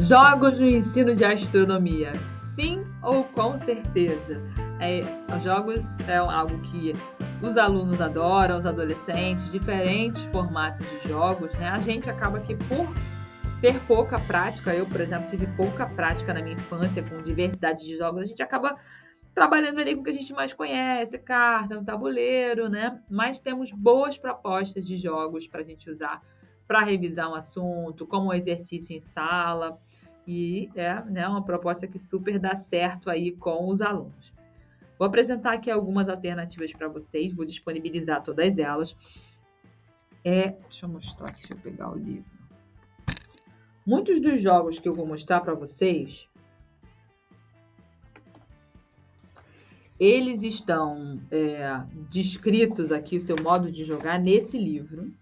Jogos no ensino de astronomia, sim ou com certeza? Jogos é algo que os alunos adoram, os adolescentes, diferentes formatos de jogos, né? A gente acaba que por ter pouca prática, eu, por exemplo, tive pouca prática na minha infância com diversidade de jogos, a gente acaba trabalhando ali com o que a gente mais conhece, carta, um tabuleiro, né? Mas temos boas propostas de jogos para a gente usar para revisar um assunto, como um exercício em sala. E é, né, uma proposta que super dá certo aí com os alunos. Vou apresentar aqui algumas alternativas para vocês, vou disponibilizar todas elas. Deixa eu mostrar aqui, deixa eu pegar o livro. Muitos dos jogos que eu vou mostrar para vocês, eles estão descritos aqui, o seu modo de jogar, nesse livro.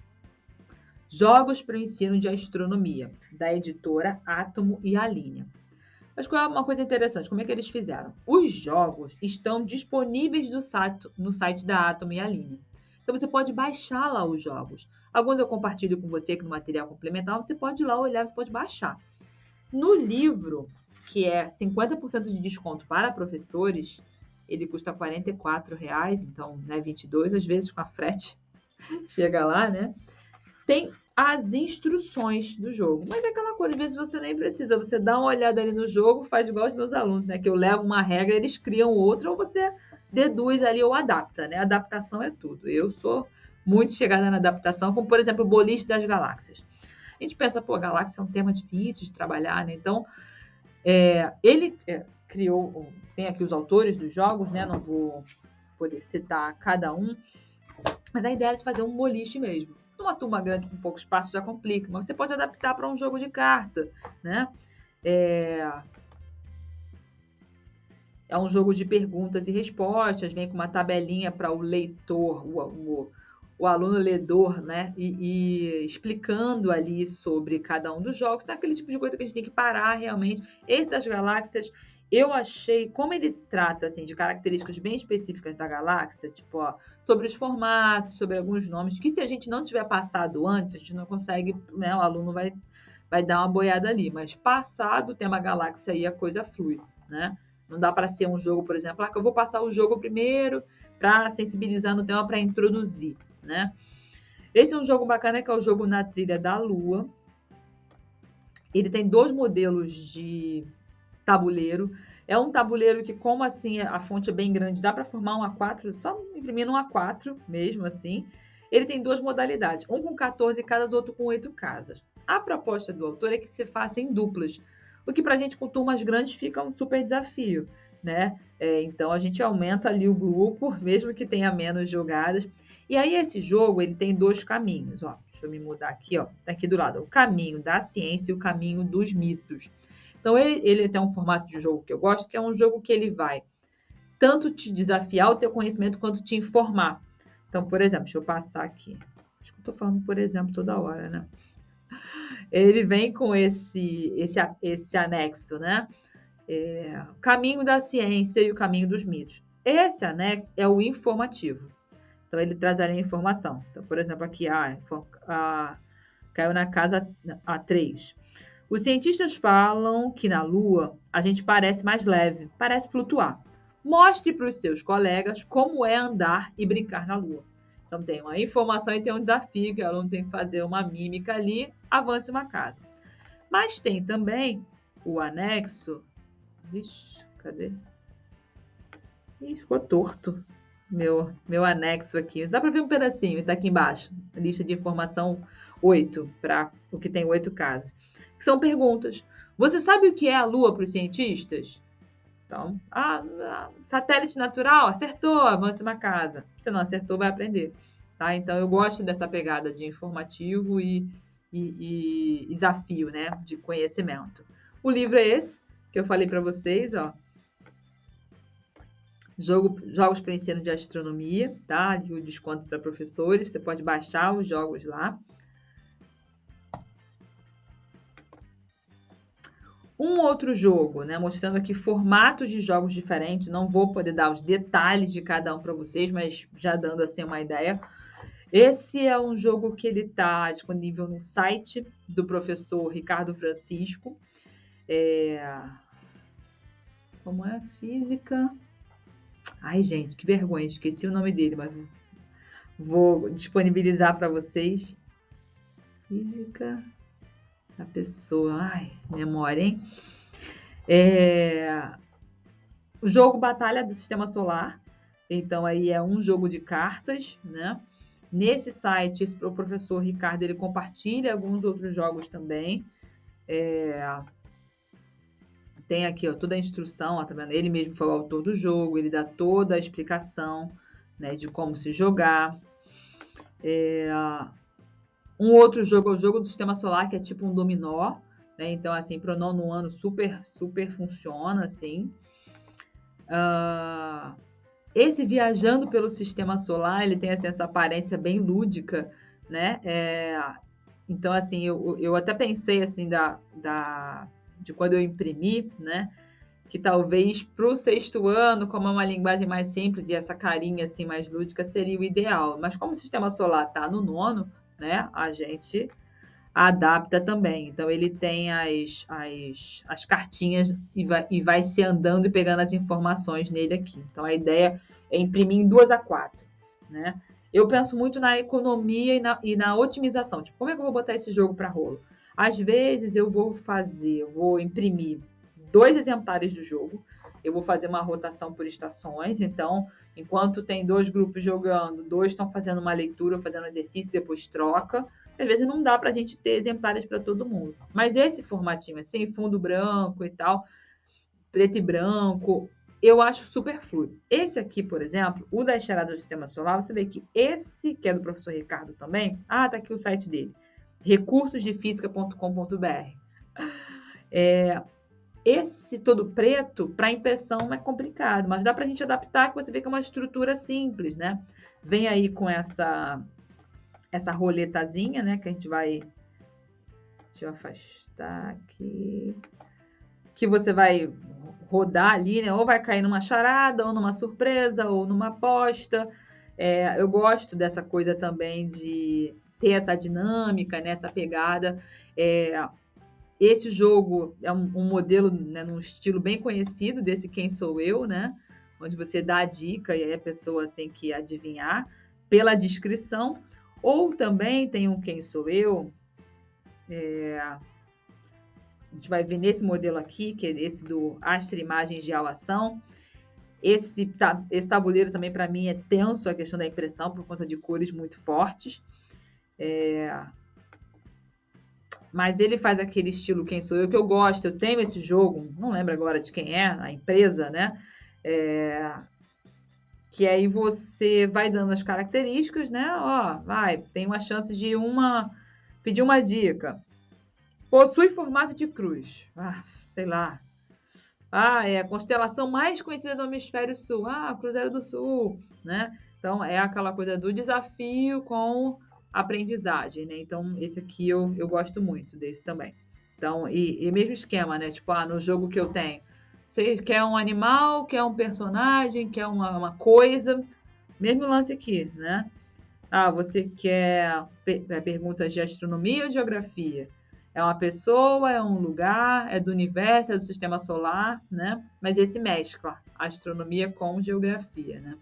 Jogos para o ensino de astronomia, da editora Átomo e Alinea. Mas qual é uma coisa interessante? Como é que eles fizeram? Os jogos estão disponíveis no site da Átomo e Alinea. Então você pode baixar lá os jogos. Alguns eu compartilho com você aqui no material complementar, você pode ir lá olhar, você pode baixar. No livro, que é 50% de desconto para professores, ele custa R$ 44,00, então, né, 22, às vezes com a frete chega lá, né? Tem as instruções do jogo. Mas é aquela coisa, às vezes você nem precisa, você dá uma olhada ali no jogo, faz igual os meus alunos, né? Que eu levo uma regra, eles criam outra, ou você deduz ali ou adapta, né? Adaptação é tudo. Eu sou muito chegada na adaptação, como, por exemplo, o boliche das galáxias. A gente pensa, pô, galáxia é um tema difícil de trabalhar, né? Então, ele criou, tem aqui os autores dos jogos, né? Não vou poder citar cada um, mas a ideia é de fazer um boliche mesmo. Numa turma grande com pouco espaço já complica, mas você pode adaptar para um jogo de carta, né? É um jogo de perguntas e respostas, vem com uma tabelinha para o leitor, o aluno ledor, né? E explicando ali sobre cada um dos jogos. Então, aquele tipo de coisa que a gente tem que parar realmente. Esse das galáxias, eu achei, como ele trata assim, de características bem específicas da galáxia, tipo, sobre os formatos, sobre alguns nomes, que se a gente não tiver passado antes, a gente não consegue, né? O aluno vai dar uma boiada ali. Mas passado o tema galáxia aí, a coisa flui, né? Não dá para ser um jogo, por exemplo, que eu vou passar o jogo primeiro para sensibilizar no tema, para introduzir, né? Esse é um jogo bacana, que é o jogo Na Trilha da Lua. Ele tem 2 modelos de tabuleiro. É um tabuleiro que, como assim a fonte é bem grande, dá para formar um A4, só imprimindo um A4 mesmo assim. Ele tem 2 modalidades, um com 14 casas, outro com 8 casas. A proposta do autor é que se faça em duplas, o que para a gente com turmas grandes fica um super desafio, né? Então a gente aumenta ali o grupo, mesmo que tenha menos jogadas. E aí esse jogo ele tem 2 caminhos, ó. Deixa eu me mudar aqui, ó. Tá aqui do lado, o caminho da ciência e o caminho dos mitos. Então ele tem um formato de jogo que eu gosto, que é um jogo que ele vai tanto te desafiar o teu conhecimento quanto te informar. Então, por exemplo, deixa eu passar aqui. Acho que eu tô falando por exemplo toda hora, né? Ele vem com esse anexo, né? O caminho da ciência e o caminho dos mitos. Esse anexo é o informativo. Então, ele traz ali a informação. Então, por exemplo, aqui, caiu na casa A3. Os cientistas falam que na Lua a gente parece mais leve, parece flutuar. Mostre para os seus colegas como é andar e brincar na Lua. Então tem uma informação e tem um desafio, que o aluno tem que fazer uma mímica ali, avance uma casa. Mas tem também o anexo. Vixe, cadê? Ih, ficou torto meu anexo aqui. Dá para ver um pedacinho, está aqui embaixo. Lista de informação 8, para o que tem 8 casos. Que são perguntas. Você sabe o que é a Lua para os cientistas? Então, satélite natural, acertou, avance uma casa. Se não acertou, vai aprender. Tá? Então, eu gosto dessa pegada de informativo e desafio, né? De conhecimento. O livro é esse, que eu falei para vocês, ó. Jogos para ensino de astronomia, tá? Ali o desconto para professores, você pode baixar os jogos lá. Um outro jogo, né? Mostrando aqui formatos de jogos diferentes. Não vou poder dar os detalhes de cada um para vocês, mas já dando assim uma ideia. Esse é um jogo que ele está disponível no site do professor Ricardo Francisco. Como é? Física. Ai, gente, que vergonha, esqueci o nome dele, mas vou disponibilizar para vocês. Física da pessoa. Ai, memória, hein? O jogo Batalha do Sistema Solar. Então, aí é um jogo de cartas, né? Nesse site, o professor Ricardo, ele compartilha alguns outros jogos também. Tem aqui, ó, toda a instrução, ó, tá vendo? Ele mesmo foi o autor do jogo, ele dá toda a explicação, né, de como se jogar. Um outro jogo é o jogo do Sistema Solar, que é tipo um dominó, né? Então, assim, para o nono ano super, super funciona, assim. Esse Viajando pelo Sistema Solar, ele tem assim, essa aparência bem lúdica, né? Então, assim, eu até pensei, assim, de quando eu imprimi, né? Que talvez para o sexto ano, como é uma linguagem mais simples e essa carinha, assim, mais lúdica, seria o ideal. Mas como o Sistema Solar está no nono, né? A gente adapta também. Então, ele tem as cartinhas e vai se andando e pegando as informações nele aqui. Então, a ideia é imprimir em 2x4, né? Eu penso muito na economia e na otimização. Tipo, como é que eu vou botar esse jogo para rolo? Às vezes, eu vou imprimir 2 exemplares do jogo, eu vou fazer uma rotação por estações, então, enquanto tem 2 grupos jogando, 2 estão fazendo uma leitura, fazendo um exercício, depois troca. Às vezes não dá para a gente ter exemplares para todo mundo. Mas esse formatinho assim, fundo branco e tal, preto e branco, eu acho super fluido. Esse aqui, por exemplo, o da Charada do Sistema Solar, você vê que esse, que é do professor Ricardo também, tá aqui o site dele, recursosdefísica.com.br. Esse todo preto, para impressão, é complicado, mas dá para a gente adaptar, que você vê que é uma estrutura simples, né? Vem aí com essa roletazinha, né? Que a gente vai... Deixa eu afastar aqui. Que você vai rodar ali, né? Ou vai cair numa charada, ou numa surpresa, ou numa aposta. Eu gosto dessa coisa também de ter essa dinâmica, né? Essa pegada. Esse jogo é um modelo, né, num estilo bem conhecido desse Quem Sou Eu, né? Onde você dá a dica e aí a pessoa tem que adivinhar pela descrição. Ou também tem um Quem Sou Eu, a gente vai ver nesse modelo aqui, que é esse do Astra Imagens de Ação. Esse tabuleiro também, para mim, é tenso a questão da impressão, por conta de cores muito fortes. Mas ele faz aquele estilo Quem Sou Eu, que eu gosto. Eu tenho esse jogo, não lembro agora de quem é, a empresa, né? Que aí você vai dando as características, né? Tem uma chance de pedir uma dica. Possui formato de cruz. Sei lá. É a constelação mais conhecida do Hemisfério Sul. Cruzeiro do Sul, né? Então, é aquela coisa do desafio com aprendizagem, né? Então, esse aqui eu gosto muito desse também. Então, e mesmo esquema, né? Tipo, no jogo que eu tenho, você quer um animal, quer um personagem, quer uma coisa, mesmo lance aqui, né? Você quer perguntas de astronomia ou geografia? É uma pessoa, é um lugar, é do universo, é do sistema solar, né? Mas esse mescla astronomia com geografia, né?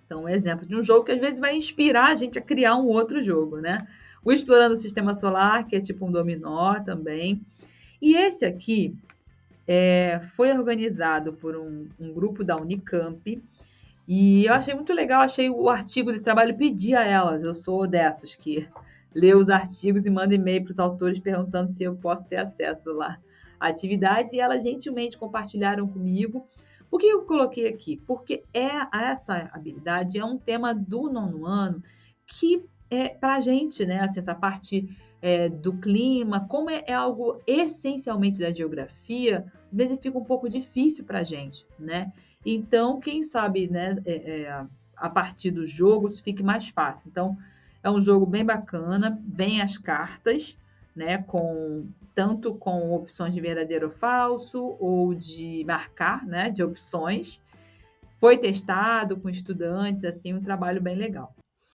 Então, um exemplo de um jogo que às vezes vai inspirar a gente a criar um outro jogo, né? O Explorando o Sistema Solar, que é tipo um dominó também. E esse aqui foi organizado por um grupo da Unicamp. E eu achei muito legal, achei o artigo desse trabalho, pedi a elas, eu sou dessas que lê os artigos e manda e-mail para os autores perguntando se eu posso ter acesso lá à atividade, e elas gentilmente compartilharam comigo. Por que eu coloquei aqui? Porque essa habilidade é um tema do nono ano que para a gente, né, assim, essa parte do clima, como é algo essencialmente da geografia, às vezes fica um pouco difícil para a gente, né? Então, quem sabe, né, a partir do jogo, isso fique mais fácil. Então, é um jogo bem bacana, vem as cartas, né, tanto com opções de verdadeiro ou falso, ou de marcar, né, de opções. Foi testado com estudantes, assim, um trabalho bem legal.